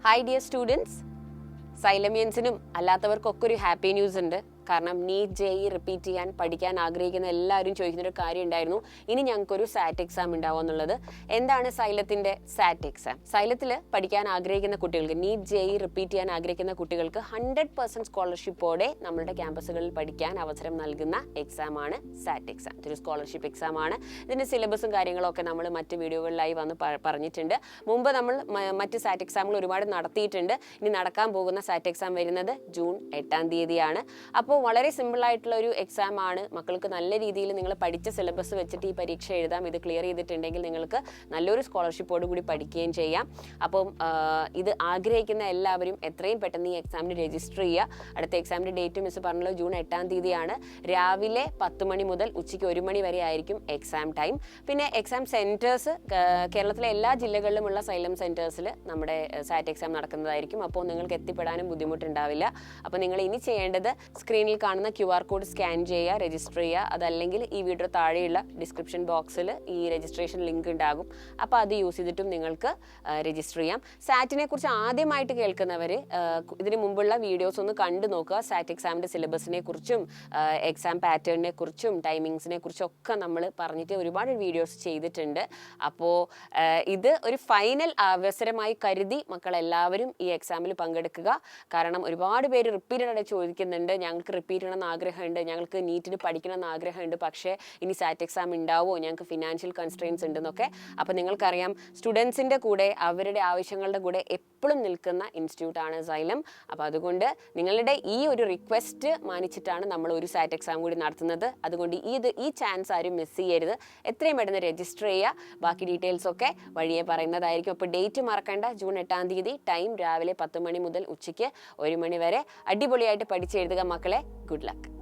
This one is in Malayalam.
Hi dear students, Xylemiansinum അല്ലാത്തവർക്കൊക്കെ ഒരു ഹാപ്പി ന്യൂസ് ഉണ്ട്. കാരണം നീറ്റ് ജെഇ റിപ്പീറ്റ് ചെയ്യാൻ പഠിക്കാൻ ആഗ്രഹിക്കുന്ന എല്ലാവരും ചോദിക്കുന്ന ഒരു കാര്യം ഉണ്ടായിരുന്നു, ഇനി ഞങ്ങൾക്കൊരു സാറ്റ് എക്സാം ഉണ്ടാവുക എന്നുള്ളത്. എന്താണ് സൈലത്തിന്റെ സാറ്റ് എക്സാം? സൈലത്തിൽ പഠിക്കാൻ ആഗ്രഹിക്കുന്ന കുട്ടികൾക്ക്, നീറ്റ് ജെഇ റിപ്പീറ്റ് ചെയ്യാൻ ആഗ്രഹിക്കുന്ന കുട്ടികൾക്ക് 100% സ്കോളർഷിപ്പോടെ നമ്മുടെ ക്യാമ്പസുകളിൽ പഠിക്കാൻ അവസരം നൽകുന്ന എക്സാം ആണ് സാറ്റ് എക്സാം. ഇതൊരു സ്കോളർഷിപ്പ് എക്സാം ആണ്. ഇതിന്റെ സിലബസും കാര്യങ്ങളൊക്കെ നമ്മൾ മറ്റ് വീഡിയോകളിലായി വന്ന് പറഞ്ഞിട്ടുണ്ട്. മുമ്പ് നമ്മൾ മറ്റ് സാറ്റ് എക്സാമുകൾ ഒരുപാട് നടത്തിയിട്ടുണ്ട്. ഇനി നടക്കാൻ പോകുന്ന സാറ്റ് എക്സാം വരുന്നത് ജൂൺ 8-ാം തീയതിയാണ്. അപ്പോൾ വളരെ സിമ്പിൾ ആയിട്ടുള്ള ഒരു എക്സാം ആണ്. മക്കൾക്ക് നല്ല രീതിയിൽ നിങ്ങൾ പഠിച്ച സിലബസ് വെച്ചിട്ട് ഈ പരീക്ഷ എഴുതാം. ഇത് ക്ലിയർ ചെയ്തിട്ടുണ്ടെങ്കിൽ നിങ്ങൾക്ക് നല്ലൊരു സ്കോളർഷിപ്പോട് കൂടി പഠിക്കുകയും ചെയ്യാം. അപ്പം ഇത് ആഗ്രഹിക്കുന്ന എല്ലാവരും എത്രയും പെട്ടെന്ന് ഈ എക്സാമിന് രജിസ്റ്റർ ചെയ്യുക. അടുത്ത എക്സാമിൻ്റെ ഡേറ്റ് മിസ് പറഞ്ഞല്ലോ ജൂൺ 8-ാം തീയതിയാണ്. രാവിലെ 10 മണി മുതൽ ഉച്ചയ്ക്ക് 1 മണി വരെ ആയിരിക്കും എക്സാം ടൈം. പിന്നെ എക്സാം സെൻറ്റേഴ്സ് കേരളത്തിലെ എല്ലാ ജില്ലകളിലുമുള്ള സൈലം സെൻറ്റേഴ്സിൽ നമ്മുടെ സാറ്റ് എക്സാം നടക്കുന്നതായിരിക്കും. അപ്പോൾ നിങ്ങൾക്ക് എത്തിപ്പെടാനും ബുദ്ധിമുട്ടുണ്ടാവില്ല. അപ്പോൾ നിങ്ങൾ ഇനി ചെയ്യേണ്ടത് സ്ക്രീനിൽ കാണുന്ന QR കോഡ് സ്കാൻ ചെയ്യുക, രജിസ്റ്റർ ചെയ്യുക. അതല്ലെങ്കിൽ ഈ വീഡിയോ താഴെയുള്ള ഡിസ്ക്രിപ്ഷൻ ബോക്സിൽ ഈ രജിസ്ട്രേഷൻ ലിങ്ക് ഉണ്ടാകും. അപ്പോൾ അത് യൂസ് ചെയ്തിട്ടും നിങ്ങൾക്ക് രജിസ്റ്റർ ചെയ്യാം. സാറ്റിനെ കുറിച്ച് ആദ്യമായിട്ട് കേൾക്കുന്നവർ ഇതിന് മുമ്പുള്ള വീഡിയോസ് ഒന്ന് കണ്ടു നോക്കുക. സാറ്റ് എക്സാമിൻ്റെ സിലബസിനെ കുറിച്ചും എക്സാം പാറ്റേണിനെ കുറിച്ചും ടൈമിങ്സിനെ കുറിച്ചും ഒക്കെ നമ്മൾ പറഞ്ഞിട്ട് ഒരുപാട് വീഡിയോസ് ചെയ്തിട്ടുണ്ട്. അപ്പോൾ ഇത് ഒരു ഫൈനൽ അവസരമായി കരുതി മക്കളെല്ലാവരും ഈ എക്സാമിൽ പങ്കെടുക്കുക. കാരണം ഒരുപാട് പേര് റിപ്പീറ്റഡായിട്ട് ചോദിക്കുന്നുണ്ട്, ഞങ്ങൾക്ക് റിപ്പീറ്റ് ചെയ്യണമെന്ന് ആഗ്രഹമുണ്ട്, ഞങ്ങൾക്ക് നീറ്റിന് പഠിക്കണമെന്ന് ആഗ്രഹമുണ്ട്, പക്ഷേ ഇനി സാറ്റ് എക്സാം ഉണ്ടാവുമോ, ഞങ്ങൾക്ക് ഫിനാൻഷ്യൽ കൺസ്ട്രെയിൻസ് ഉണ്ടെന്നൊക്കെ. അപ്പോൾ നിങ്ങൾക്കറിയാം, സ്റ്റുഡൻസിൻ്റെ കൂടെ അവരുടെ ആവശ്യങ്ങളുടെ കൂടെ എപ്പോഴും നിൽക്കുന്ന ഇൻസ്റ്റിറ്റ്യൂട്ടാണ് സൈലം. അപ്പോൾ അതുകൊണ്ട് നിങ്ങളുടെ ഈ ഒരു റിക്വസ്റ്റ് മാനിച്ചിട്ടാണ് നമ്മൾ ഒരു സാറ്റ് എക്സാം കൂടി നടത്തുന്നത്. അതുകൊണ്ട് ഈ ചാൻസ് ആരും മിസ് ചെയ്യരുത്. എത്രയും പെട്ടെന്ന് രജിസ്റ്റർ ചെയ്യുക. ബാക്കി ഡീറ്റെയിൽസ് ഒക്കെ വഴിയെ പറയുന്നതായിരിക്കും. അപ്പോൾ ഡേറ്റ് മറക്കണ്ട, ജൂൺ 8-ാം തീയതി. ടൈം രാവിലെ 10 മണി മുതൽ ഉച്ചയ്ക്ക് 1 മണി വരെ. അടിപൊളിയായിട്ട് പഠിച്ചെഴുതുക മക്കളെ. Good luck.